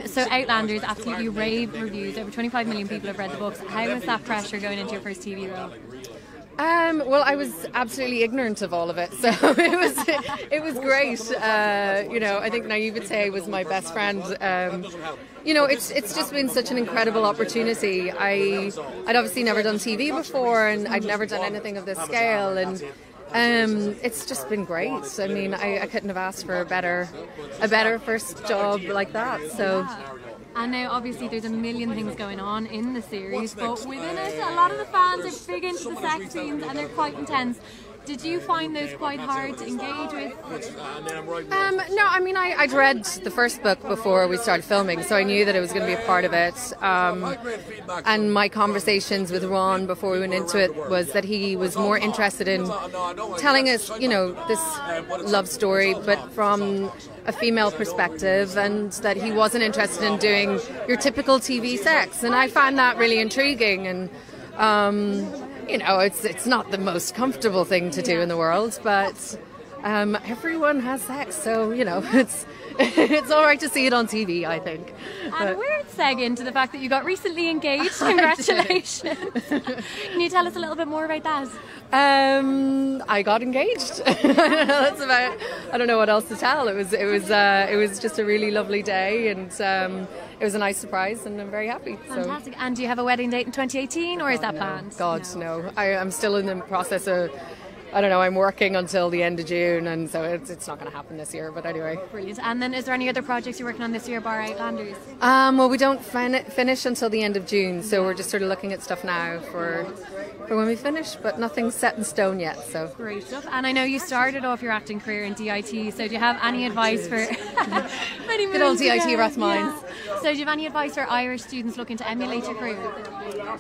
So Outlander is absolutely rave reviews. Over 25 million people have read the books. How was that pressure going into your first TV role? Well, I was absolutely ignorant of all of it, so it was great. I think naivete was my best friend. It's just been such an incredible opportunity. I'd obviously never done TV before, and I'd never done anything of this scale, and it's just been great. I mean, I couldn't have asked for a better first job like that. So. And now, obviously, there's a million things going on in the series, but within it, a lot of the fans are big into the sex scenes and they're quite intense. Did you find those quite hard to engage with? No, I mean, I'd read the first book before we started filming, so I knew that it was going to be a part of it. And my conversations with Ron before we went into it was that he was more interested in telling us, this love story, but from a female perspective, and that he wasn't interested in doing your typical TV sex. And I found that really intriguing. And it's not the most comfortable thing to do in the world, but everyone has sex, so it's all right to see it on TV, I think. And we're segue into the fact that you got recently engaged. Congratulations! Can you tell us a little bit more about that? I got engaged. That's about. I don't know what else to tell. It was just a really lovely day, and it was a nice surprise, and I'm very happy. Fantastic. And do you have a wedding date in 2018, or is that planned? God, no. I'm still in the process of. I don't know, I'm working until the end of June, and so it's not going to happen this year, but anyway. Brilliant. And then is there any other projects you're working on this year, bar Outlanders? Well, we don't finish until the end of June, so we're just sort of looking at stuff now for when we finish, but nothing's set in stone yet. So great stuff. And I know you started off your acting career in DIT, so do you have any advice for good old DIT Rathmines? Yeah. So do you have any advice for Irish students looking to emulate your career?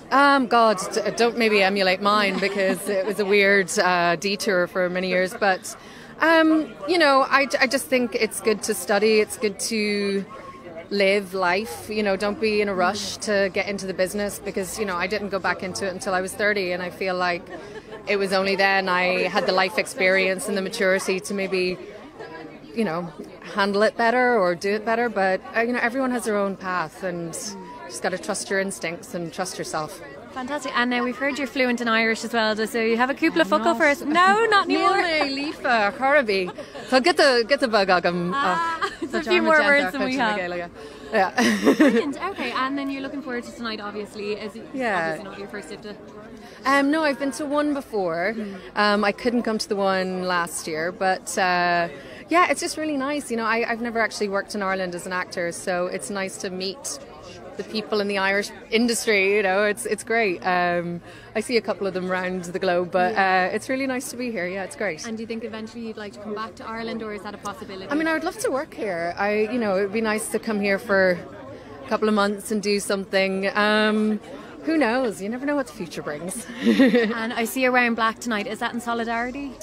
God, don't maybe emulate mine, because it was a weird detour for many years, but I just think it's good to study, it's good to live life, don't be in a rush to get into the business, because I didn't go back into it until I was 30, and I feel like it was only then I had the life experience and the maturity to maybe handle it better or do it better, but everyone has their own path, and just got to trust your instincts and trust yourself. Fantastic. And now we've heard you're fluent in Irish as well, so you have a couple of focal for us. No, not anymore. Lífa, Charabi. So get the bug agam. It's a few more words than we have. Yeah. Brilliant. Okay, and then you're looking forward to tonight, obviously. Obviously not your first IFTA. No, I've been to one before. I couldn't come to the one last year, but it's just really nice. I've never actually worked in Ireland as an actor, so it's nice to meet the people in the Irish industry. It's great. I see a couple of them around the globe, but it's really nice to be here. Yeah, it's great. And do you think eventually you'd like to come back to Ireland, or is that a possibility? I mean, I would love to work here. It would be nice to come here for a couple of months and do something. Who knows? You never know what the future brings. And I see you're wearing black tonight. Is that in solidarity?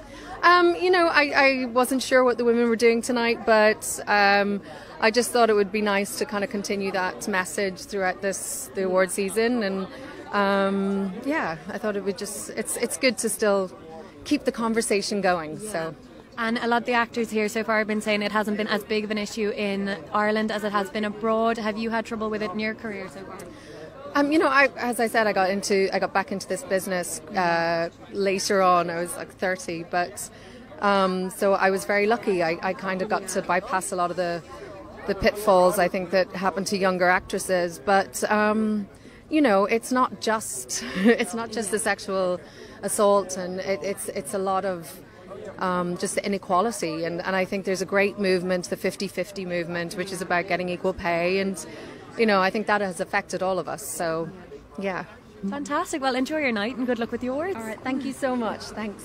I wasn't sure what the women were doing tonight, but I just thought it would be nice to kind of continue that message throughout the award season, and I thought it would it's good to still keep the conversation going. Yeah. So. And a lot of the actors here so far have been saying it hasn't been as big of an issue in Ireland as it has been abroad. Have you had trouble with it in your career so far? As I said, I got back into this business later on. I was like 30, but so I was very lucky. I kind of got to bypass a lot of the pitfalls, I think, that happen to younger actresses. But it's not just the sexual assault, and it's a lot of just the inequality. And I think there's a great movement, the 50-50 movement, which is about getting equal pay, and I think that has affected all of us. So, yeah. Fantastic. Well, enjoy your night and good luck with the awards. All right. Thank you so much. Thanks.